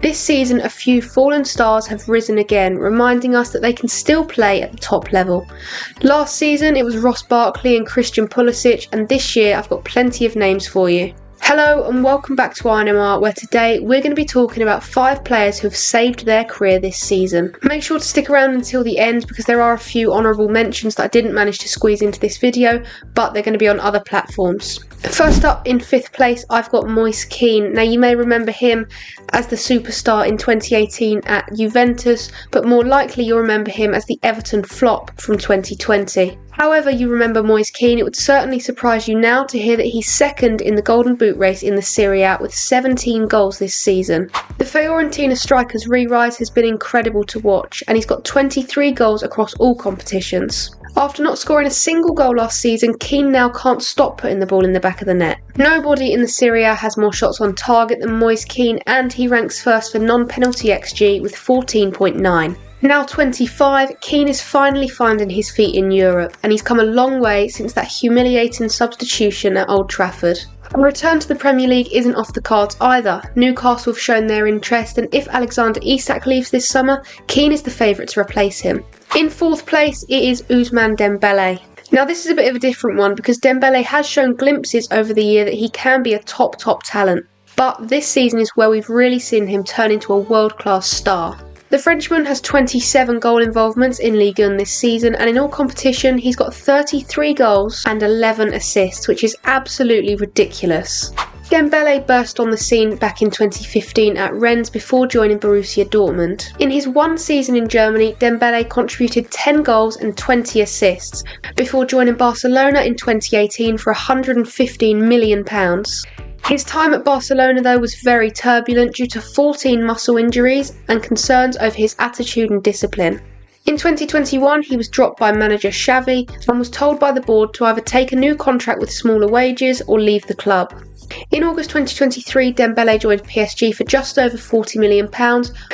This season, a few fallen stars have risen again, reminding us that they can still play at the top level. Last season, it was Ross Barkley and Christian Pulisic, and this year I've got plenty of names for you. Hello and welcome back to INMR, where today we're going to be talking about 5 players who have saved their career this season. Make sure to stick around until the end because there are a few honourable mentions that I didn't manage to squeeze into this video, but they're going to be on other platforms. First up, in 5th place, I've got Moise Kean. Now, you may remember him as the superstar in 2018 at Juventus, but more likely you'll remember him as the Everton flop from 2020. However you remember Moise Kean, it would certainly surprise you now to hear that he's second in the Golden Boot race in the Serie A with 17 goals this season. The Fiorentina striker's re-rise has been incredible to watch, and he's got 23 goals across all competitions. After not scoring a single goal last season, Kean now can't stop putting the ball in the back of the net. Nobody in the Serie A has more shots on target than Moise Kean, and he ranks first for non-penalty XG with 14.9. Now 25, Kean is finally finding his feet in Europe, and he's come a long way since that humiliating substitution at Old Trafford. A return to the Premier League isn't off the cards either. Newcastle have shown their interest, and if Alexander Isak leaves this summer, Kean is the favourite to replace him. In 4th place, it is Ousmane Dembele. Now this is a bit of a different one because Dembele has shown glimpses over the year that he can be a top talent. But this season is where we've really seen him turn into a world-class star. The Frenchman has 27 goal involvements in Ligue 1 this season, and in all competition he's got 33 goals and 11 assists, which is absolutely ridiculous. Dembele burst on the scene back in 2015 at Rennes before joining Borussia Dortmund. In his one season in Germany, Dembele contributed 10 goals and 20 assists before joining Barcelona in 2018 for £115 million. His time at Barcelona though was very turbulent due to 14 muscle injuries and concerns over his attitude and discipline. In 2021 he was dropped by manager Xavi and was told by the board to either take a new contract with smaller wages or leave the club. In August 2023, Dembele joined PSG for just over £40 million,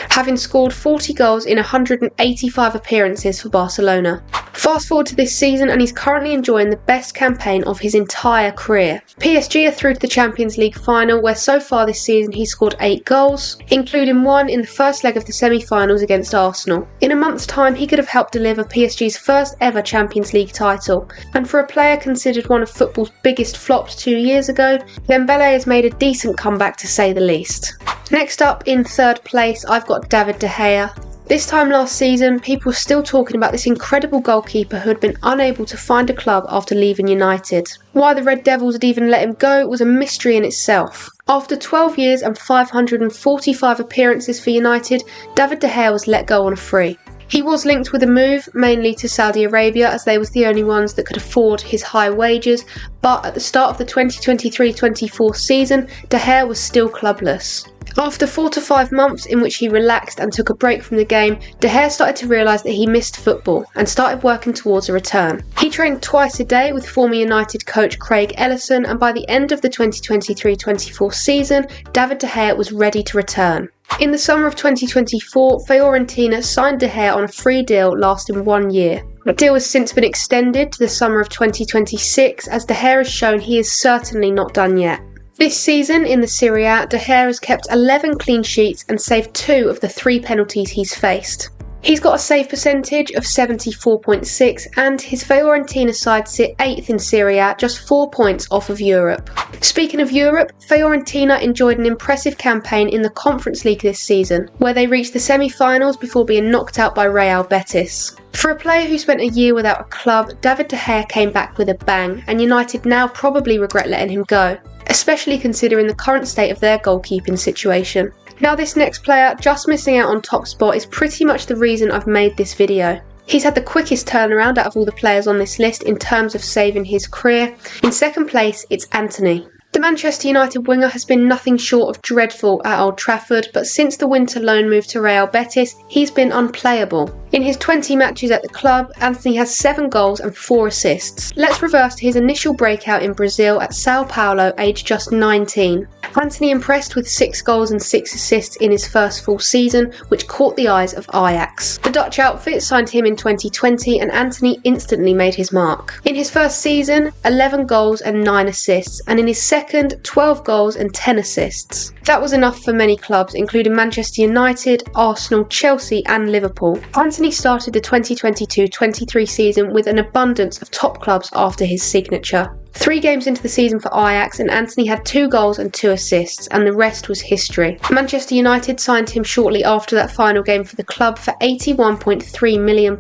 having scored 40 goals in 185 appearances for Barcelona. Fast forward to this season and he's currently enjoying the best campaign of his entire career. PSG are through to the Champions League final, where so far this season he's scored 8 goals, including 1 in the first leg of the semi-finals against Arsenal. In a month's time he could have helped deliver PSG's first ever Champions League title, and for a player considered one of football's biggest flops 2 years ago, Dembele has made a decent comeback to say the least. Next up, in 3rd place, I've got David De Gea. This time last season, people were still talking about this incredible goalkeeper who had been unable to find a club after leaving United. Why the Red Devils had even let him go was a mystery in itself. After 12 years and 545 appearances for United, David De Gea was let go on a free. He was linked with a move, mainly to Saudi Arabia, as they was the only ones that could afford his high wages, but at the start of the 2023-24 season, De Gea was still clubless. After 4 to 5 months in which he relaxed and took a break from the game, De Gea started to realise that he missed football and started working towards a return. He trained twice a day with former United coach Craig Ellison, and by the end of the 2023-24 season, David De Gea was ready to return. In the summer of 2024, Fiorentina signed De Gea on a free deal lasting 1 year. The deal has since been extended to the summer of 2026, as De Gea has shown he is certainly not done yet. This season in the Serie A, De Gea has kept 11 clean sheets and saved 2 of the 3 penalties he's faced. He's got a save percentage of 74.6, and his Fiorentina side sit 8th in Serie A, just 4 points off of Europe. Speaking of Europe, Fiorentina enjoyed an impressive campaign in the Conference League this season, where they reached the semi-finals before being knocked out by Real Betis. For a player who spent a year without a club, David De Gea came back with a bang, and United now probably regret letting him go, especially considering the current state of their goalkeeping situation. Now this next player, just missing out on top spot, is pretty much the reason I've made this video. He's had the quickest turnaround out of all the players on this list in terms of saving his career. In 2nd place, it's Antony. The Manchester United winger has been nothing short of dreadful at Old Trafford, but since the winter loan move to Real Betis, he's been unplayable. In In his 20 matches at the club, Anthony has 7 goals and 4 assists. Let's reverse to his initial breakout in Brazil at Sao Paulo, aged just 19. Anthony impressed with 6 goals and 6 assists in his first full season, which caught the eyes of Ajax. The Dutch outfit signed him in 2020 and Anthony instantly made his mark. In his first season, 11 goals and 9 assists, and in his second, 12 goals and 10 assists. That was enough for many clubs, including Manchester United, Arsenal, Chelsea and Liverpool. Anthony started the 2022-23 season with an abundance of top clubs after his signature. 3 games into the season for Ajax and Anthony had 2 goals and 2 assists, and the rest was history. Manchester United signed him shortly after that final game for the club for £81.3 million.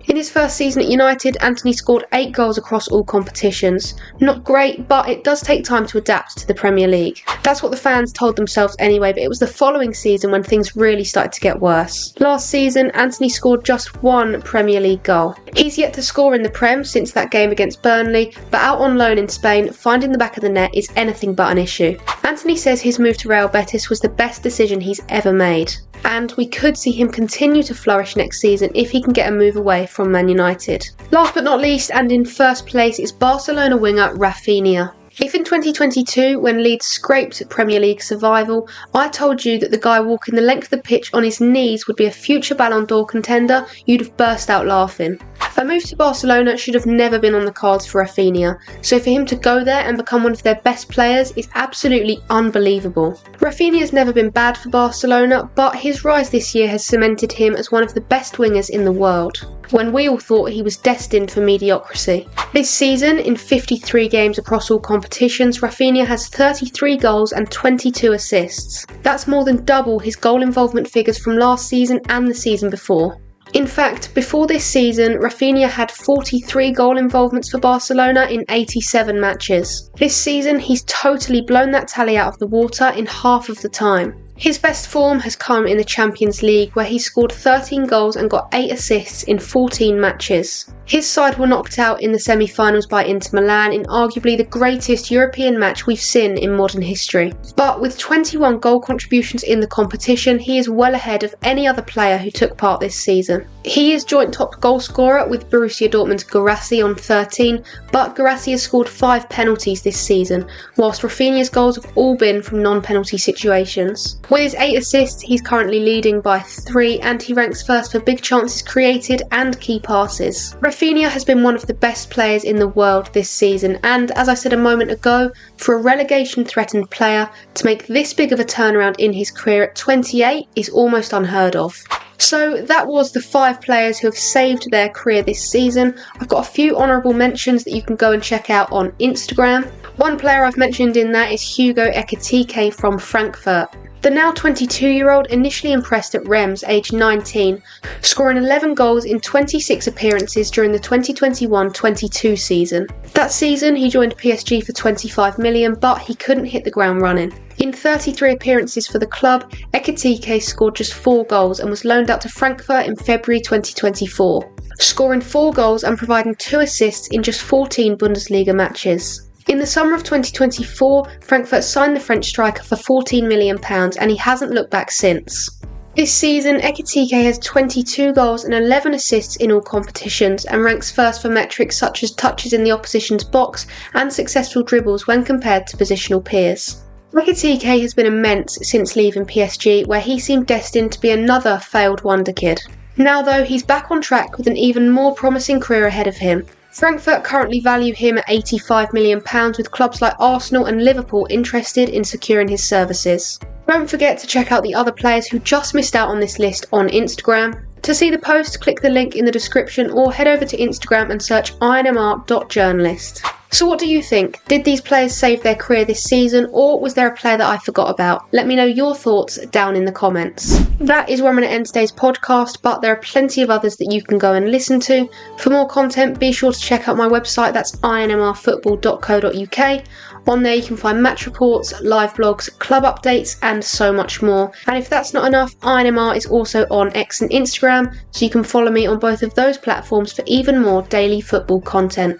In his first season at United, Anthony scored 8 goals across all competitions. Not great, but it does take time to adapt to the Premier League. That's what the fans told themselves anyway, but it was the following season when things really started to get worse. Last season, Anthony scored just 1 Premier League goal. He's yet to score in the Prem since that game against Burnley, but out on loan in Spain, finding the back of the net is anything but an issue. Anthony says his move to Real Betis was the best decision he's ever made, and we could see him continue to flourish next season if he can get a move away from Man United. Last but not least, and in first place, is Barcelona winger Rafinha. If in 2022, when Leeds scraped Premier League survival, I told you that the guy walking the length of the pitch on his knees would be a future Ballon d'Or contender, you'd have burst out laughing. A move to Barcelona should have never been on the cards for Rafinha, so for him to go there and become one of their best players is absolutely unbelievable. Rafinha has never been bad for Barcelona, but his rise this year has cemented him as one of the best wingers in the world, when we all thought he was destined for mediocrity. This season, in 53 games across all competitions, Rafinha has 33 goals and 22 assists. That's more than double his goal involvement figures from last season and the season before. In fact, before this season, Rafinha had 43 goal involvements for Barcelona in 87 matches. This season, he's totally blown that tally out of the water in half of the time. His best form has come in the Champions League, where he scored 13 goals and got 8 assists in 14 matches. His side were knocked out in the semi-finals by Inter Milan in arguably the greatest European match we've seen in modern history. But with 21 goal contributions in the competition, he is well ahead of any other player who took part this season. He is joint top goal scorer with Borussia Dortmund's Guirassy on 13, but Guirassy has scored 5 penalties this season, whilst Rafinha's goals have all been from non-penalty situations. With his 8 assists, he's currently leading by 3, and he ranks first for big chances created and key passes. Rafinha has been one of the best players in the world this season, and as I said a moment ago, for a relegation-threatened player to make this big of a turnaround in his career at 28 is almost unheard of. So that was the 5 players who have saved their career this season. I've got a few honourable mentions that you can go and check out on Instagram. One player I've mentioned in that is Hugo Ekitike from Frankfurt. The now 22-year-old initially impressed at Reims, aged 19, scoring 11 goals in 26 appearances during the 2021-22 season. That season he joined PSG for 25 million, but he couldn't hit the ground running. In 33 appearances for the club, Ekitike scored just 4 goals and was loaned out to Frankfurt in February 2024, scoring 4 goals and providing 2 assists in just 14 Bundesliga matches. In the summer of 2024, Frankfurt signed the French striker for £14 million and he hasn't looked back since. This season, Ekitike has 22 goals and 11 assists in all competitions and ranks first for metrics such as touches in the opposition's box and successful dribbles when compared to positional peers. Ekitike has been immense since leaving PSG, where he seemed destined to be another failed wonder kid. Now though, he's back on track with an even more promising career ahead of him. Frankfurt currently value him at £85 million, with clubs like Arsenal and Liverpool interested in securing his services. Don't forget to check out the other players who just missed out on this list on Instagram. To see the post, click the link in the description or head over to Instagram and search INMR.journalist. So what do you think? Did these players save their career this season, or was there a player that I forgot about? Let me know your thoughts down in the comments. That is where I'm going to end today's podcast, but there are plenty of others that you can go and listen to. For more content, be sure to check out my website, that's inmrfootball.co.uk. On there you can find match reports, live blogs, club updates and so much more. And if that's not enough, INMR is also on X and Instagram, so you can follow me on both of those platforms for even more daily football content.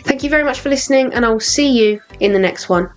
Thank you very much for listening, and I will see you in the next one.